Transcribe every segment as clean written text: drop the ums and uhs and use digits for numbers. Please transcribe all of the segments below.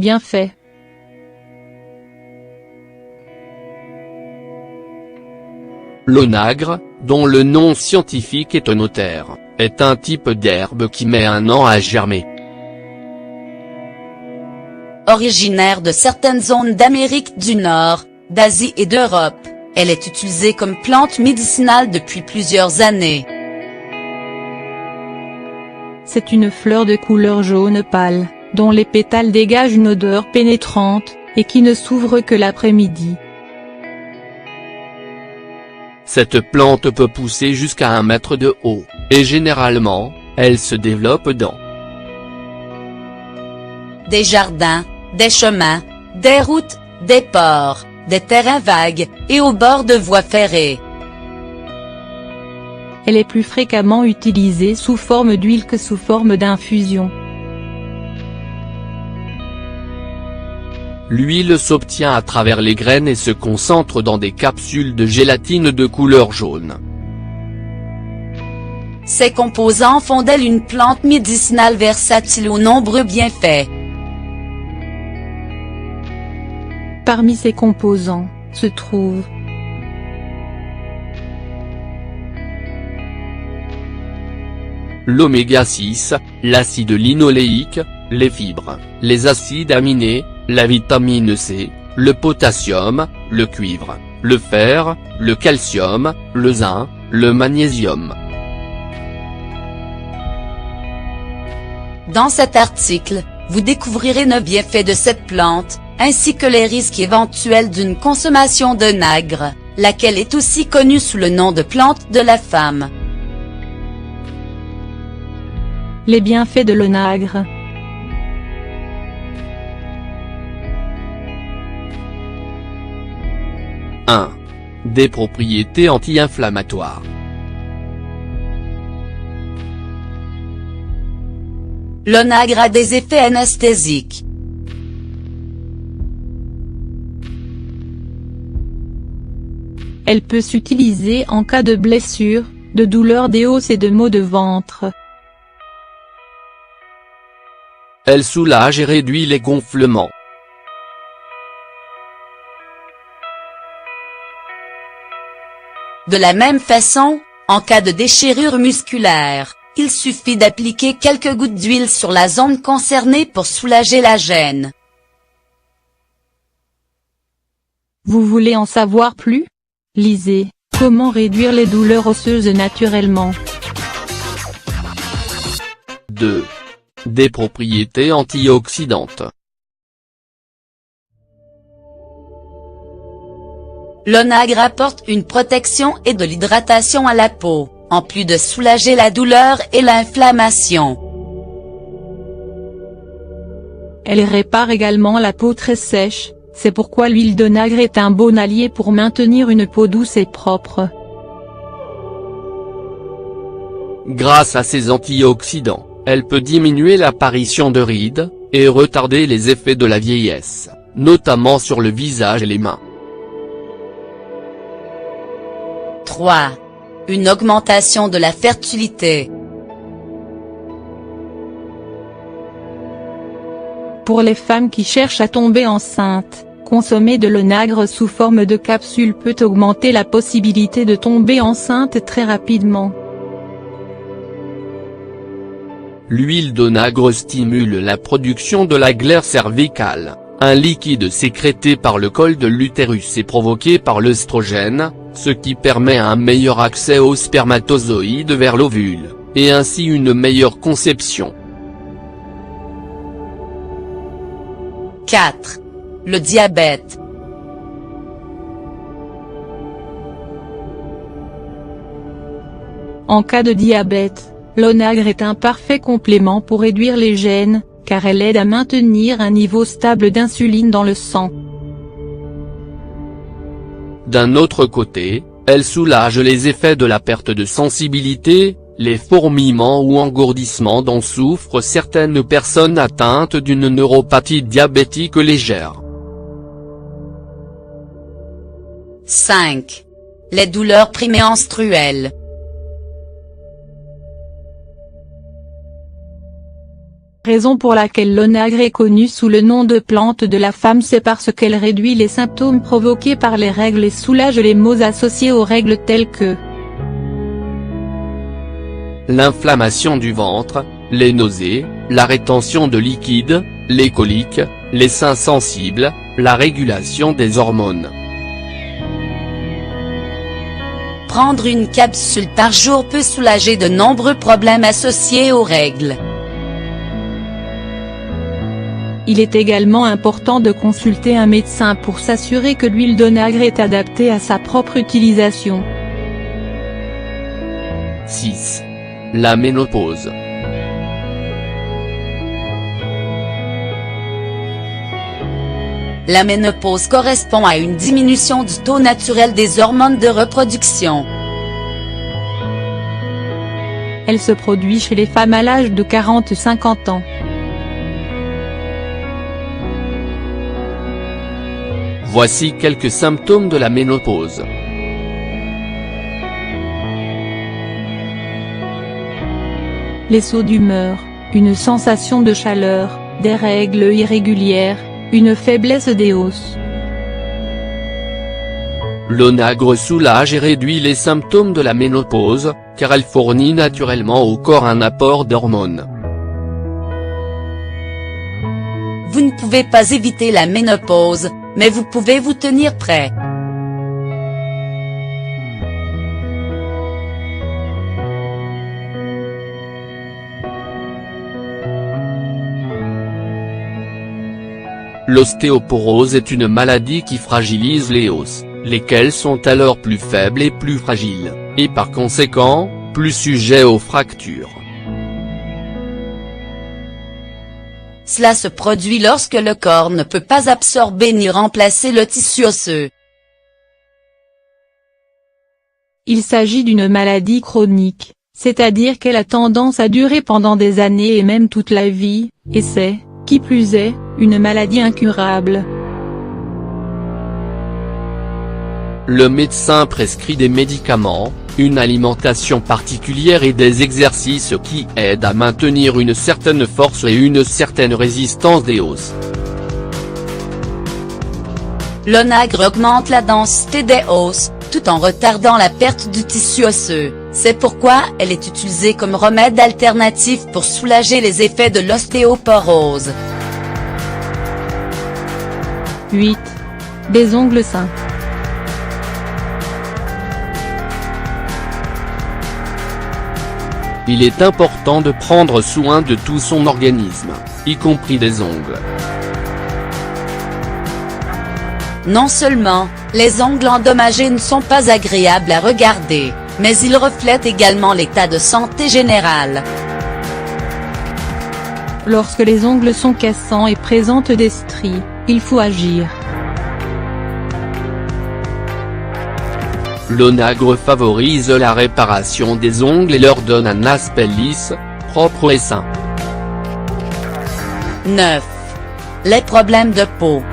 bienfaits. L'onagre, dont le nom scientifique est onotère, est un type d'herbe qui met 1 an à germer. Originaire de certaines zones d'Amérique du Nord, d'Asie et d'Europe, elle est utilisée comme plante médicinale depuis plusieurs années. C'est une fleur de couleur jaune pâle, dont les pétales dégagent une odeur pénétrante, et qui ne s'ouvre que l'après-midi. Cette plante peut pousser jusqu'à 1 mètre de haut, et généralement, elle se développe dans des jardins, des chemins, des routes, des ports, des terrains vagues, et au bord de voies ferrées. Elle est plus fréquemment utilisée sous forme d'huile que sous forme d'infusion. L'huile s'obtient à travers les graines et se concentre dans des capsules de gélatine de couleur jaune. Ces composants font d'elle une plante médicinale versatile aux nombreux bienfaits. Parmi ses composants, se trouvent l'oméga 6, l'acide linoléique, les fibres, les acides aminés, la vitamine C, le potassium, le cuivre, le fer, le calcium, le zinc, le magnésium. Dans cet article, vous découvrirez 9 bienfaits de cette plante, ainsi que les risques éventuels d'une consommation d'onagre, laquelle est aussi connue sous le nom de plante de la femme. les bienfaits de l'onagre. Des propriétés anti-inflammatoires. L'onagre a des effets anesthésiques. Elle peut s'utiliser en cas de blessure, de douleur des os et de maux de ventre. Elle soulage et réduit les gonflements. De la même façon, en cas de déchirure musculaire, il suffit d'appliquer quelques gouttes d'huile sur la zone concernée pour soulager la gêne. Vous voulez en savoir plus? Lisez « Comment réduire les douleurs osseuses naturellement ». 2. Des propriétés antioxydantes. L'onagre apporte une protection et de l'hydratation à la peau, en plus de soulager la douleur et l'inflammation. Elle répare également la peau très sèche, c'est pourquoi l'huile d'onagre est un bon allié pour maintenir une peau douce et propre. Grâce à ses antioxydants, elle peut diminuer l'apparition de rides, et retarder les effets de la vieillesse, notamment sur le visage et les mains. 3. Une augmentation de la fertilité. Pour les femmes qui cherchent à tomber enceinte, consommer de l'onagre sous forme de capsule peut augmenter la possibilité de tomber enceinte très rapidement. L'huile d'onagre stimule la production de la glaire cervicale, un liquide sécrété par le col de l'utérus et provoqué par l'œstrogène, ce qui permet un meilleur accès aux spermatozoïdes vers l'ovule, et ainsi une meilleure conception. 4. Le diabète. En cas de diabète, l'onagre est un parfait complément pour réduire les gènes, car elle aide à maintenir un niveau stable d'insuline dans le sang. D'un autre côté, elle soulage les effets de la perte de sensibilité, les fourmillements ou engourdissements dont souffrent certaines personnes atteintes d'une neuropathie diabétique légère. 5. Les douleurs prémenstruelles. . . . . . . . . . . . . . . . . . . . . . . . . . . . . . . . . . . . . . . . .. .. . . . . . . . . . . . . . . . « Raison pour laquelle l'onagre est connue sous le nom de plante de la femme, c'est parce qu'elle réduit les symptômes provoqués par les règles et soulage les maux associés aux règles tels que l'inflammation du ventre, les nausées, la rétention de liquide, les coliques, les seins sensibles, la régulation des hormones. Prendre une capsule par jour peut soulager de nombreux problèmes associés aux règles. Il est également important de consulter un médecin pour s'assurer que l'huile d'onagre est adaptée à sa propre utilisation. 6. La ménopause. La ménopause correspond à une diminution du taux naturel des hormones de reproduction. Elle se produit chez les femmes à l'âge de 40-50 ans. Voici quelques symptômes de la ménopause. Les sauts d'humeur, une sensation de chaleur, des règles irrégulières, une faiblesse des os. L'onagre soulage et réduit les symptômes de la ménopause, car elle fournit naturellement au corps un apport d'hormones. Vous ne pouvez pas éviter la ménopause, mais vous pouvez vous tenir prêt. L'ostéoporose est une maladie qui fragilise les os, lesquels sont alors plus faibles et plus fragiles, et par conséquent, plus sujets aux fractures. Cela se produit lorsque le corps ne peut pas absorber ni remplacer le tissu osseux. Il s'agit d'une maladie chronique, c'est-à-dire qu'elle a tendance à durer pendant des années et même toute la vie, et c'est, qui plus est, une maladie incurable. Le médecin prescrit des médicaments, une alimentation particulière et des exercices qui aident à maintenir une certaine force et une certaine résistance des os. L'onagre augmente la densité des os, tout en retardant la perte du tissu osseux. C'est pourquoi elle est utilisée comme remède alternatif pour soulager les effets de l'ostéoporose. 8. Des ongles sains. Il est important de prendre soin de tout son organisme, y compris des ongles. Non seulement, les ongles endommagés ne sont pas agréables à regarder, mais ils reflètent également l'état de santé général. Lorsque les ongles sont cassants et présentent des stries, il faut agir. L'onagre favorise la réparation des ongles et leur donne un aspect lisse, propre et sain. 9. Les problèmes de peau.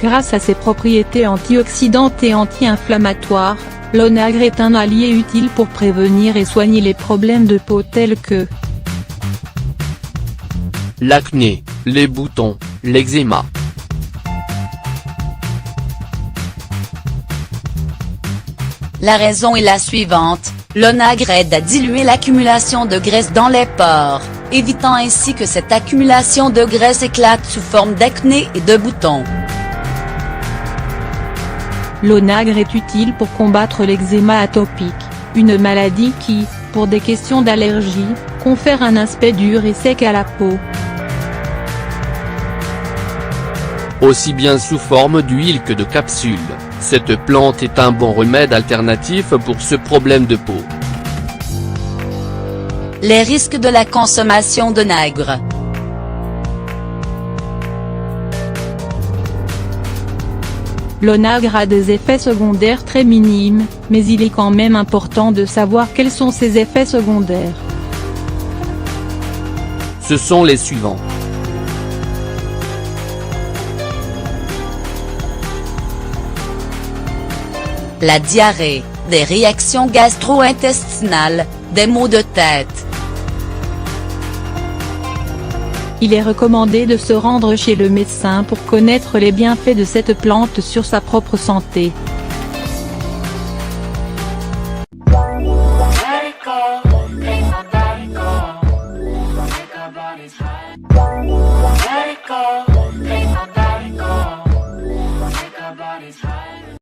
Grâce à ses propriétés antioxydantes et anti-inflammatoires, l'onagre est un allié utile pour prévenir et soigner les problèmes de peau tels que l'acné, les boutons, l'eczéma. La raison est la suivante, l'onagre aide à diluer l'accumulation de graisse dans les pores, évitant ainsi que cette accumulation de graisse éclate sous forme d'acné et de boutons. L'onagre est utile pour combattre l'eczéma atopique, une maladie qui, pour des questions d'allergie, confère un aspect dur et sec à la peau. Aussi bien sous forme d'huile que de capsules, cette plante est un bon remède alternatif pour ce problème de peau. Les risques de la consommation d'onagre. L'onagre a des effets secondaires très minimes, mais il est quand même important de savoir quels sont ces effets secondaires. Ce sont les suivants. La diarrhée, des réactions gastro-intestinales, des maux de tête. Il est recommandé de se rendre chez le médecin pour connaître les bienfaits de cette plante sur sa propre santé. Let it go, make my body go, make our bodies higher.